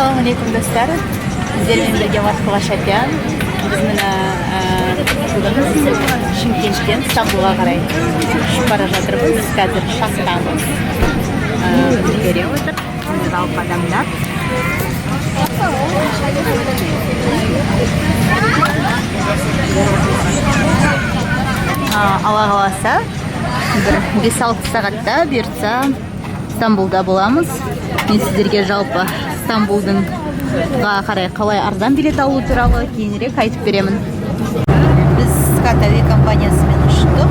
Assalomu alaykum do'stlar. Sizlarga birga Moskva Shapyan. Biz mana bugun Shimkentdan Istanbulga qaray tushib bora жатырбыз. Hozir Shahrdamiz. Ko'ryapsiz, zal odamlar. Alла қаласа бір 5-6 сағатта бұйыртса Стамбулда боламыз. Мен сіздерге жалпы Стамбулдың қарай қалай арзан билет алу туралы кейінірек айтып беремін. Біз Скатави компаниясымен ұштық.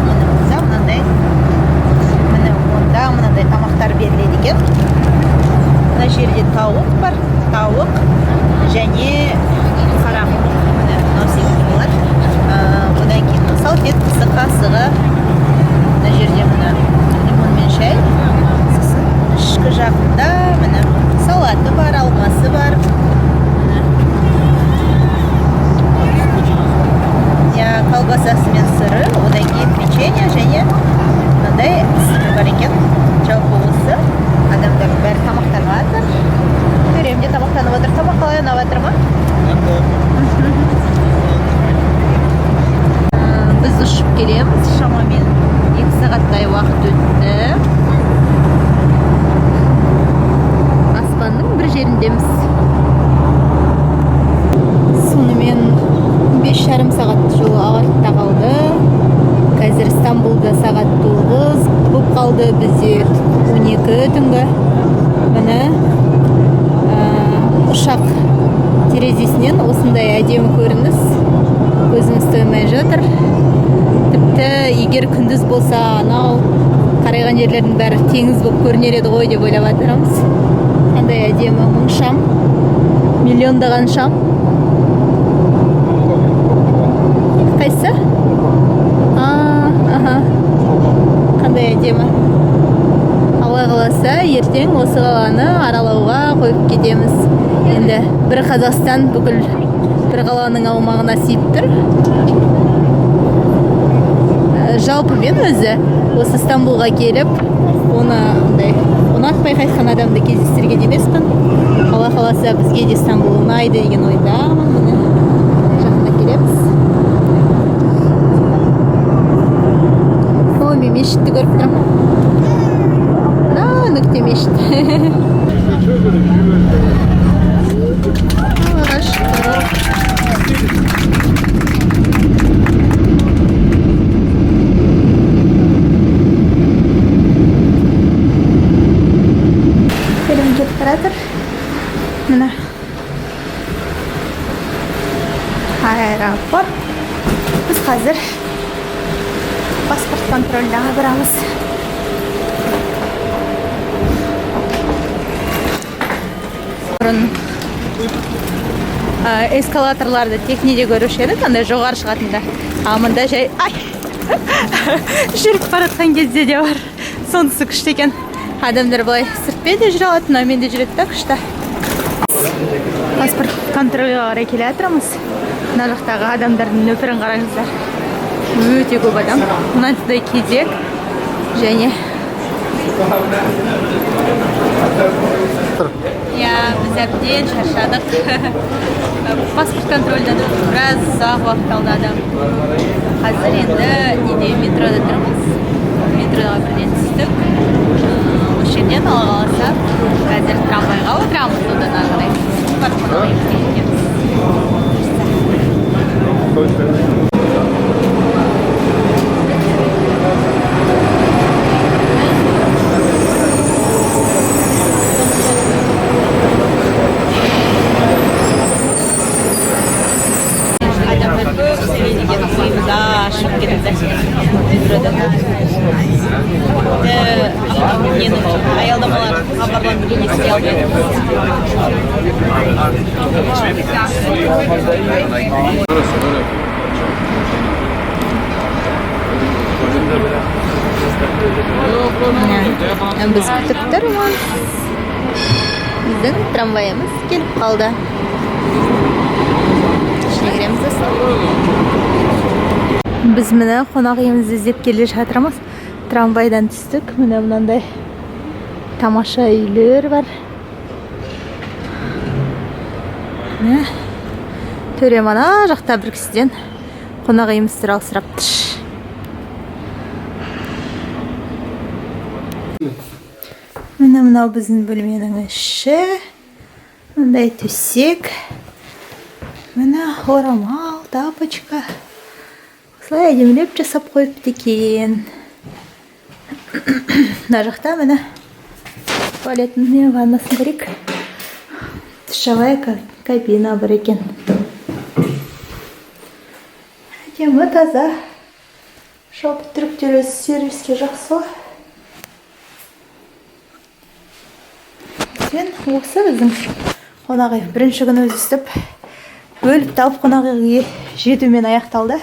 Мынандай тамақтар беріледі екен. Мына жерде тауық бар, тауық және қарақұм. Мынау секілді болады. Одан кейін салфеткасы, қасығы. Мына жерде мына лимон мен шай. Ішкі жағында міне салаты бар, алмасы бар. Колбасасы мен сыры, одан кейін печенье және мынандай бар екен. Жалпы осы адамдар бәрі тамақтанып жатыр. Көремін де тамақтанып отыр. Тамақ қалай ұнап жатыр ма? Біз ұшып келеміз. Шамамен 2 сағаттай уақыт өтті. Аспанның бір жеріндеміз. Сонымен 5,5 сағат жолы ағартта қалды. Қазір Стамбулда сағат 9 болып қалды. Бізде 12 түнгі. Міне ұшақ терезесінен осындай әдемі көрініс көзіміз тоймай жатыр. Тіпті егер күндіз болса, анау қарайған жерлердің бәрі теңіз болып көрінер еді ғой деп ойлап жатырмыз. Қандай әдемі мың шам, миллиондаған шам. Қайсы? Қандай әдемі. Алла қаласа ертең осы қаланы аралауға қойып кетеміз. Енді бір Қазақстан бүкіл бір қаланың аумағына сиып тұр. Жалпы мен өзі осы Стамбулға келіп, оны ұнатпай қайтқан адамды кездестірген емеспін. Алла қаласа бізге де Стамбул ұнайды деген ойдамын. Жақында келеміз. Мен мешітті көріп тұрмын. Нүкте мешіт. Фильм кетіп баратыр. Міне аэропорт. Біз қазір паспорт контрольдегі барамыз. Эскалаторларды техниде көруші едік, андай жоғары шығатында. Мында жай жүріп баратқан кезде де бар. Сонысы күшті екен. Адамдар былай сыртпен де жүре алады, мен де жүреді да күшті. Паспорт контрольға қарай келе жатырмыз. Мына жақтағы адамдардың нөпірін қараңыздар. Өте көп адам. Мынандай кезек және біз әбден шаршадық. Паспорт контрольдан біраз ұзақ уақыт алды адам. Қазір енді метрода тұрмыз. Метроға бірден түстік. Осы жерден Алла қаласа қазір трамвайға отырамыз. Одан ағырай барып кетеміз. Аялдамалар хабарландыру естіре алмайды. Біз күтіп тұрмыз. Біздің трамвайымыз келіп қалды. ішіне кіреміз достар. Біз міне қонақ үйімізді іздеп келе жатырмыз. Трамвайдан түстік. Міне мынандай тамаша үйлер бар. Міне төрем ана жақта бір кісіден қонақ үйіміз туралы сұрапты. Міне мынау біздің бөлменің іші. Мындай төсек. Міне орамал, тапочка. Осылай әдемілеп жасап қойыпты екен. Мына жақта міне туалетінің ваннасын көрейік. Душевая кабина бар екен. Әдемі таза. Жалпы түріктер өзі сервиске жақсы. Осы біздің қонақ үй. Бірінші күні өзі істеп, бөліп тауып қонақ үйге жетумен аяқталды.